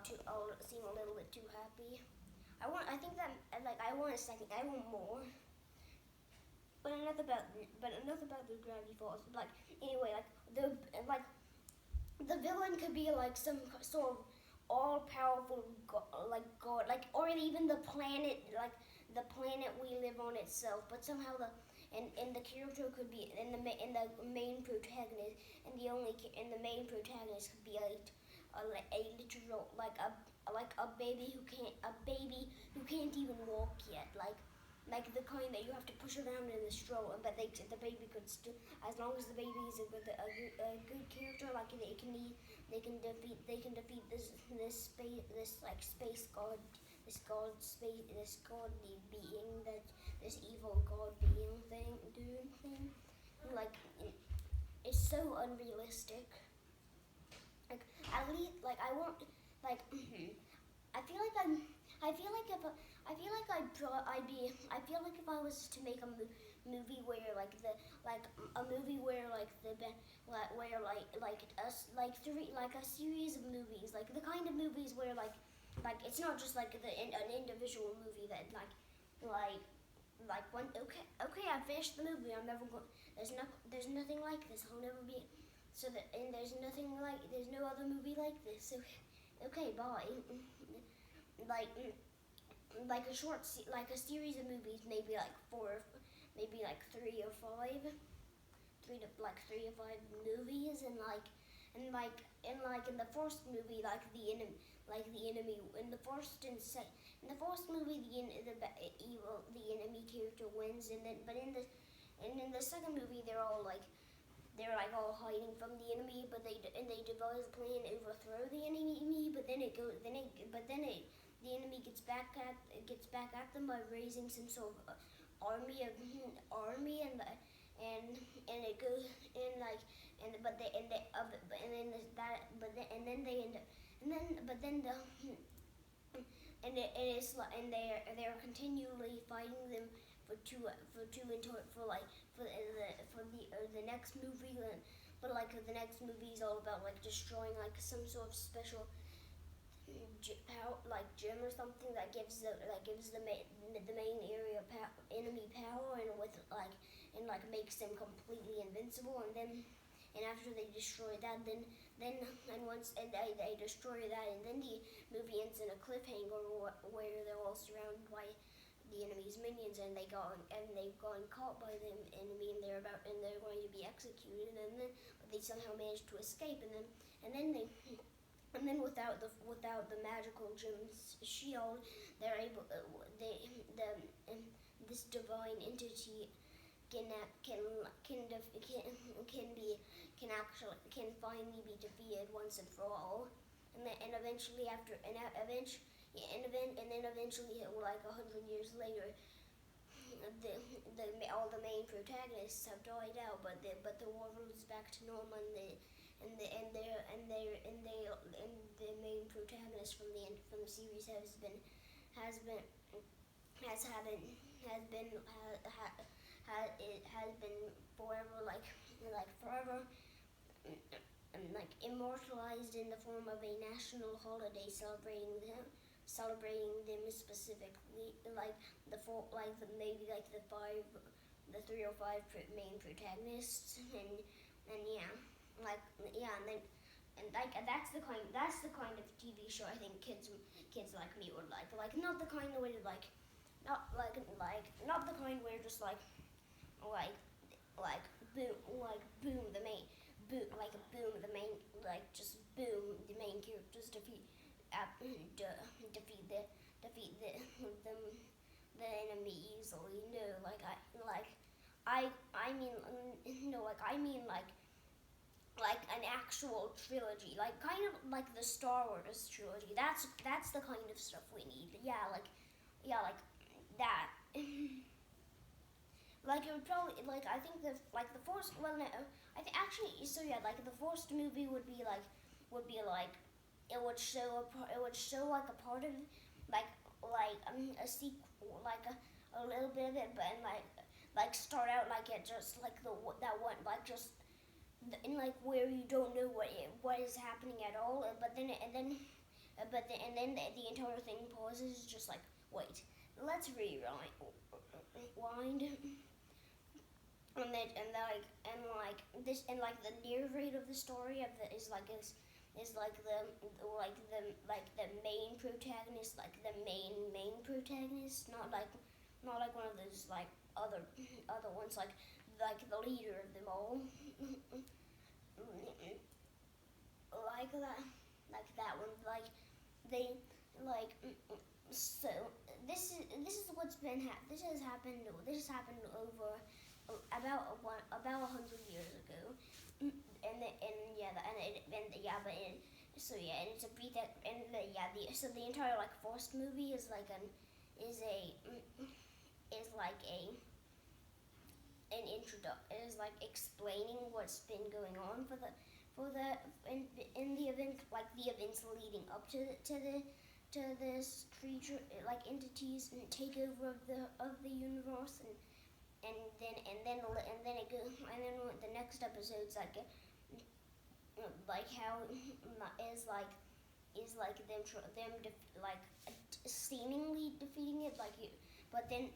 seem a little bit too happy. I think that like I want a second. I want more. But enough about the Gravity Falls. Like anyway, like the villain could be like some sort of all powerful like god, like or even the planet, like the planet we live on itself. But somehow and the character could be in the main protagonist, and the main protagonist could be a literal like a baby who can't even walk yet, like the kind that you have to push around in the stroller, but the baby could still, as long as the baby is a good character, like they can defeat this like space god, this godly being, that this evil god being thing, like it's so unrealistic. Like at least like I won't like I feel like I'm I feel like if I feel like I'd be I feel like if I was to make a movie where like a movie where like where like us like three like a series of movies, like the kind of movies where like it's not just like an individual movie that like one okay I finished the movie, I'm never going, there's nothing like this, I'll never be, so that, and there's no other movie like this, so okay bye. like like a like a series of movies, maybe like four, maybe like three to five movies, and like in the first movie, like the enemy in the first in the first movie, the enemy character wins, and then but in the second movie they're like all hiding from the enemy, but they devise a plan to overthrow the enemy. But then the enemy gets back at them by raising some sort of army, and it goes and like and but they and they and then that and then they end up and then but then the and it's like and they're continually fighting them for two into for like for the next movie. But like the next movie is all about like destroying like some sort of special power, like gem or something that gives the main area enemy power, and with like makes them completely invincible. And after they destroy that, then and once and they destroy that, and then the movie ends in a cliffhanger where they're all surrounded by the enemy's minions, and they've gone caught by the enemy, and they're going to be executed, and then but they somehow manage to escape, and then they and then without the magical gem's shield, they're able they the this divine entity can be can actually can finally be defeated once and for all, and eventually after and eventually and then eventually, like 100 years later, all the main protagonists have died out, but the world is back to normal, and the main protagonist from the series has been has haven't has been it has been forever, like forever, like immortalized in the form of a national holiday celebrating them specifically, like maybe like the three or five main protagonists, and yeah, like yeah, and like that's the kind of TV show I think kids like me would like not the kind where not the kind where just like like boom the main boom like boom the main like just boom the main characters defeat the the enemy easily. No, I mean no, like I mean like an actual trilogy, like kind of like the Star Wars trilogy. That's the kind of stuff we need. Yeah, like that. Like it would probably like I think the first, well no, I think actually, so yeah, like the first movie would be like it would show like a part of a sequel, like a little bit of it, but and like start out like it just like that one like just in like where you don't know what is happening at all, but then but then, and then the entire thing pauses, just like, wait, let's rewind, and this, and like the narrator of the story of the is like the main protagonist, like the main protagonist, not like one of those like other ones, like the leader of them all. Like that one, like they like so this is what's been this has happened over about 100 years ago. So yeah, and it's a beat that, and so the entire like first movie is like is a is like a an is like explaining what's been going on for the in the event, like the events leading up to this creature, like entities and takeover of the universe, and then it goes, and then the next episode's like how is like like seemingly defeating it, but then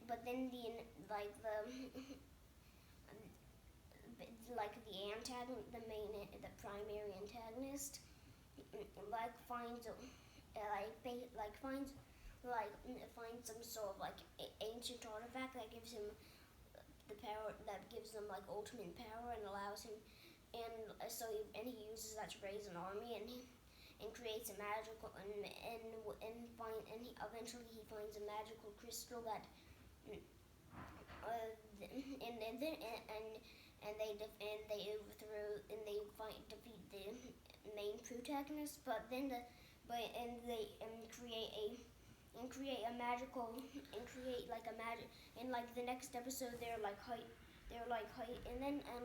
the antagonist, the primary antagonist, like finds finds some sort of like ancient artifact that gives him the power, that gives him like ultimate power, and allows him, and he uses that to raise an army, and creates a magical, eventually he finds a magical crystal that and they overthrow, and they defeat the main protagonist, but then the but and they create a magical, and create like a magic, and like the next episode they're like height, and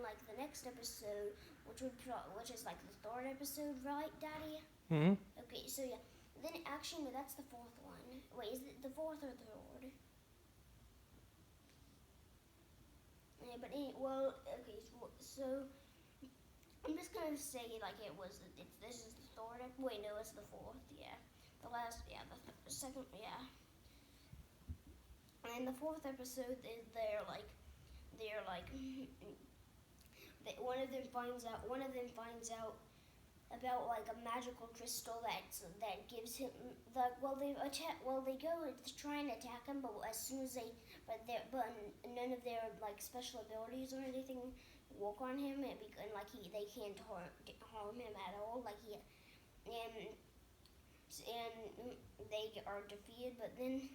like the next episode, which is like the third episode, right, Daddy? Mm-hmm. Okay, so yeah, then actually no, that's the fourth one. Wait, is it the fourth or third? Yeah, but well, okay, so I'm just gonna say like this is the third. Wait, no, it's the fourth. Yeah, the last. Yeah, the second. Yeah, and the fourth episode is they're like one of them finds out about like a magical crystal that gives him the they go to try and attack him, but as soon as but none of their like special abilities or anything work on him, and like they can't harm him at all, like he and they are defeated, but then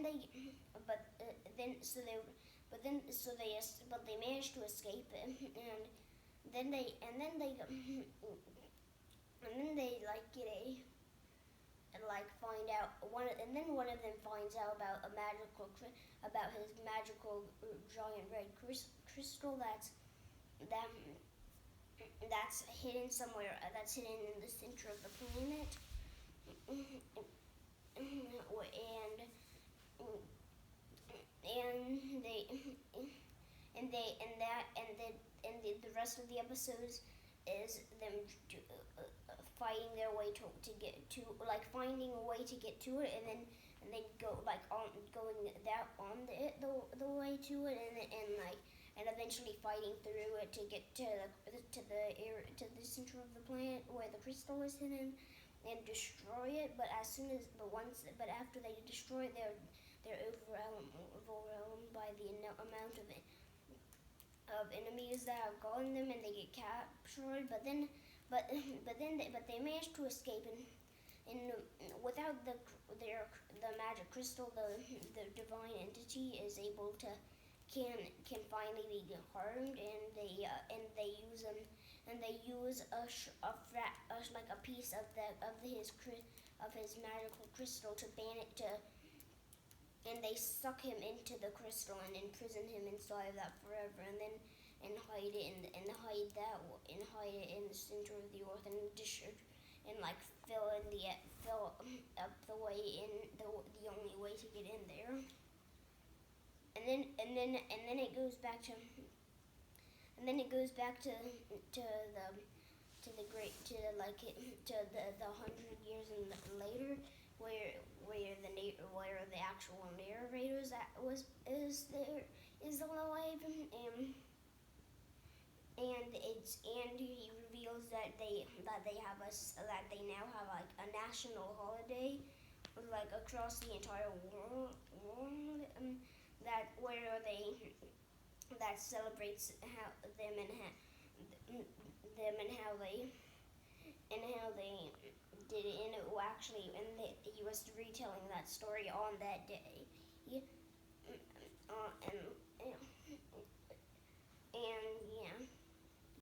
they but then so they but then so they manage to escape him, and then they and then they and then they like get a and like find out and then one of them finds out about his magical giant red crystal that that's hidden somewhere, that's hidden in the center of the planet, and they the rest of the episodes is them fighting their way to get to, like finding a way to get to it, and they go like on going that on the way to it, and eventually fighting through it to get to the center of the planet where the crystal is hidden, and destroy it. But after they destroy it, they're overwhelmed by the amount of enemies that have gotten them, and they get captured. But they manage to escape, and without the magic crystal, the divine entity is able to can finally be harmed, and they use like a piece of his magical crystal to ban it to. And they suck him into the crystal and imprison him inside of that forever, and then hide it hide it in the center of the earth, and like fill up the way in the only way to get in there. And then it goes back to the the 100 years and later, where the actual narrator is alive, and he reveals that they now have like a national holiday like across the entire world, that where they that celebrates how them and how they did it, and he was retelling that story on that day. He, and